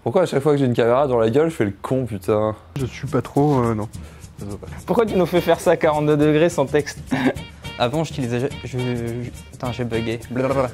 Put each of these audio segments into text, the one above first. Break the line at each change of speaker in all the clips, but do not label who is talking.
Pourquoi à chaque fois que j'ai une caméra dans la gueule, je fais le con, putain?
Je suis pas trop... non.
Pourquoi tu nous fais faire ça à 42 degrés sans texte?
Avant, j'utilisais... Putain, j'ai bugué. Blablabla.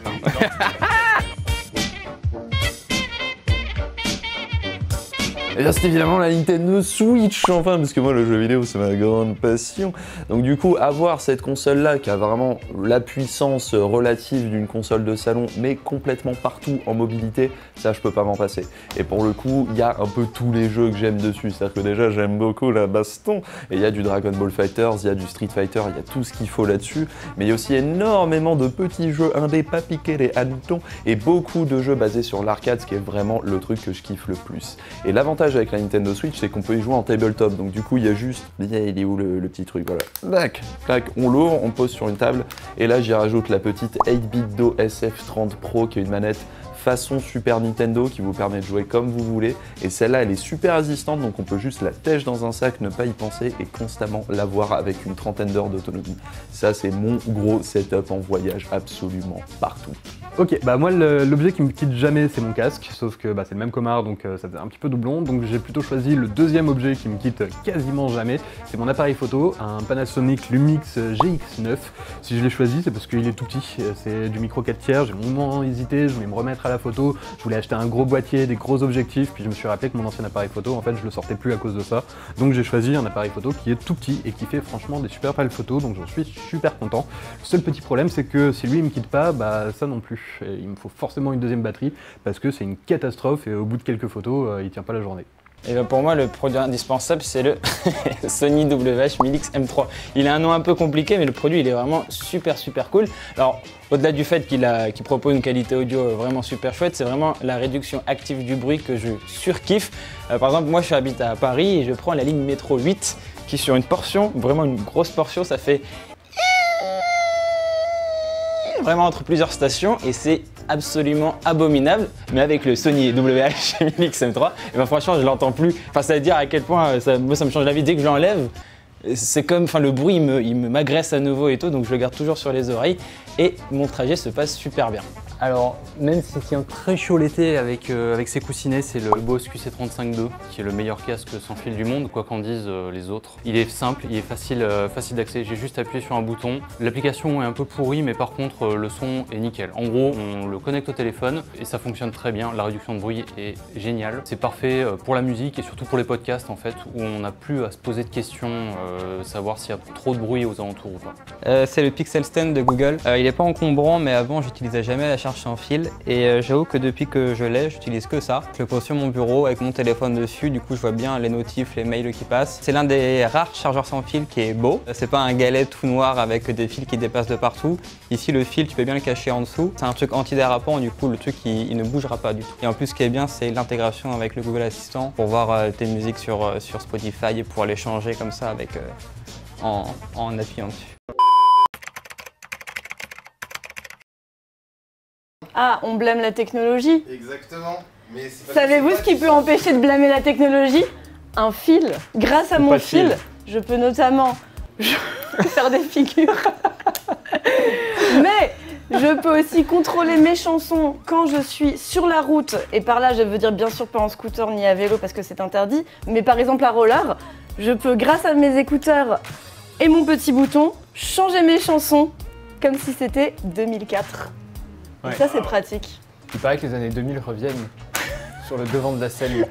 Et bien c'est évidemment la Nintendo Switch, enfin, parce que moi le jeu vidéo c'est ma grande passion. Donc du coup, avoir cette console là qui a vraiment la puissance relative d'une console de salon, mais complètement partout en mobilité, ça je peux pas m'en passer. Et pour le coup, il y a un peu tous les jeux que j'aime dessus, c'est-à-dire que déjà j'aime beaucoup la baston, et il y a du Dragon Ball FighterZ, il y a du Street Fighter, il y a tout ce qu'il faut là-dessus, mais il y a aussi énormément de petits jeux indés, pas piqués les hannetons, et beaucoup de jeux basés sur l'arcade, ce qui est vraiment le truc que je kiffe le plus. Et l'avantage avec la Nintendo Switch, c'est qu'on peut y jouer en tabletop, donc du coup il y a juste, il est où le petit truc, voilà, clac, clac, on l'ouvre, on pose sur une table, et là j'y rajoute la petite 8-bit Do SF30 Pro qui est une manette façon Super Nintendo qui vous permet de jouer comme vous voulez, et celle-là elle est super résistante, donc on peut juste la tèche dans un sac, ne pas y penser et constamment l'avoir avec une trentaine d'heures d'autonomie. Ça c'est mon gros setup en voyage absolument partout.
Ok, bah moi l'objet qui me quitte jamais c'est mon casque, sauf que c'est le même comard donc ça faisait un petit peu doublon, donc j'ai plutôt choisi le deuxième objet qui me quitte quasiment jamais, c'est mon appareil photo, un Panasonic Lumix GX9. Si je l'ai choisi c'est parce qu'il est tout petit, c'est du micro 4/3, j'ai longuement hésité, je voulais me remettre à la photo, je voulais acheter un gros boîtier, des gros objectifs, puis je me suis rappelé que mon ancien appareil photo en fait je le sortais plus à cause de ça, donc j'ai choisi un appareil photo qui est tout petit et qui fait franchement des super belles photos, donc j'en suis super content. Le seul petit problème c'est que si lui il me quitte pas, ça non plus. Et il me faut forcément une deuxième batterie parce que c'est une catastrophe et au bout de quelques photos, il tient pas la journée.
Et ben pour moi, le produit indispensable, c'est le Sony WH Milix M3. Il a un nom un peu compliqué, mais le produit, il est vraiment super cool. Alors, au-delà du fait qu'il propose une qualité audio vraiment super chouette, c'est vraiment la réduction active du bruit que je surkiffe. Par exemple, moi, je habite à Paris et je prends la ligne métro 8 qui, sur une portion, vraiment une grosse portion, ça fait vraiment entre plusieurs stations et c'est absolument abominable. Mais avec le Sony WH Milix M3, et ben franchement je l'entends plus. Enfin, ça veut dire à quel point moi ça me change la vie. Dès que je l'enlève, c'est comme, enfin le bruit il m'agresse à nouveau et tout, donc je le garde toujours sur les oreilles et mon trajet se passe super bien.
Alors, même si c'est un très chaud l'été avec ses coussinets, c'est le Bose QC35-2 qui est le meilleur casque sans fil du monde, quoi qu'en disent les autres. Il est simple, il est facile d'accès, j'ai juste appuyé sur un bouton. L'application est un peu pourrie, mais par contre le son est nickel. En gros, on le connecte au téléphone et ça fonctionne très bien, la réduction de bruit est géniale. C'est parfait pour la musique et surtout pour les podcasts en fait, où on n'a plus à se poser de questions, savoir s'il y a trop de bruit aux alentours ou pas.
C'est le Pixel Stand de Google. Il n'est pas encombrant, mais avant j'utilisais jamais la charge sans fil et j'avoue que depuis que je l'ai, j'utilise que ça. Je le pose sur mon bureau avec mon téléphone dessus, du coup je vois bien les notifs, les mails qui passent. C'est l'un des rares chargeurs sans fil qui est beau. C'est pas un galet tout noir avec des fils qui dépassent de partout. Ici le fil, tu peux bien le cacher en dessous. C'est un truc antidérapant, du coup le truc il ne bougera pas du tout. Et en plus ce qui est bien, c'est l'intégration avec le Google Assistant pour voir tes musiques sur Spotify et pouvoir les changer comme ça avec en appuyant dessus.
Ah, on blâme la technologie.
Exactement.
Savez-vous ce qui peut empêcher de blâmer la technologie? Un fil. Grâce à mon fil, je peux notamment faire des figures. Mais je peux aussi contrôler mes chansons quand je suis sur la route. Et par là, je veux dire bien sûr pas en scooter ni à vélo parce que c'est interdit. Mais par exemple à roller, je peux, grâce à mes écouteurs et mon petit bouton, changer mes chansons comme si c'était 2004. Ouais. Ça, c'est pratique.
Il paraît que les années 2000 reviennent sur le devant de la scène.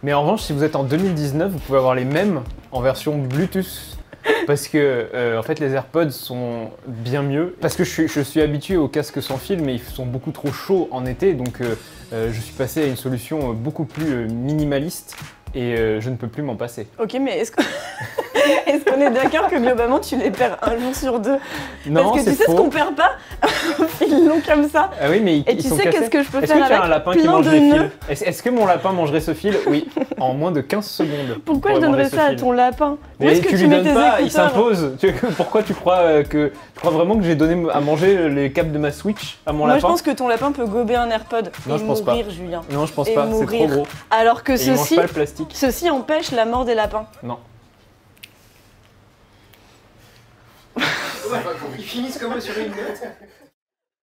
Mais en revanche, si vous êtes en 2019, vous pouvez avoir les mêmes en version Bluetooth. Parce que en fait, les AirPods sont bien mieux. Parce que je suis habitué aux casques sans fil, mais ils sont beaucoup trop chauds en été. Donc je suis passé à une solution beaucoup plus minimaliste. Et je ne peux plus m'en passer.
Ok, mais est-ce qu'on est d'accord que globalement tu les perds un jour sur deux?
Non,
parce que tu sais
faux.
ce qu'on perd pas? Un fil long comme ça.
Ah oui, mais
et tu sais qu'est-ce que je peux faire
avec? Est-ce que tu as un lapin qui mange les fils? Est-ce que mon lapin mangerait ce fil? Oui, en moins de 15 secondes.
Pourquoi je donnerais ça à ton lapin? Où
mais
est-ce que
tu
tu
lui
mets
donnes
tes
pas,
écouteurs?
il s'impose. Pourquoi tu crois que... Tu crois vraiment que j'ai donné à manger les câbles de ma Switch à mon lapin?
Moi je pense que ton lapin peut gober un AirPod
non,
et
je pense
mourir,
pas.
Julien.
Non, je pense pas, c'est trop gros.
Alors que
ceci, pas le plastique.
Ceci empêche la mort des lapins.
Non.
Ils finissent comme eux sur une note.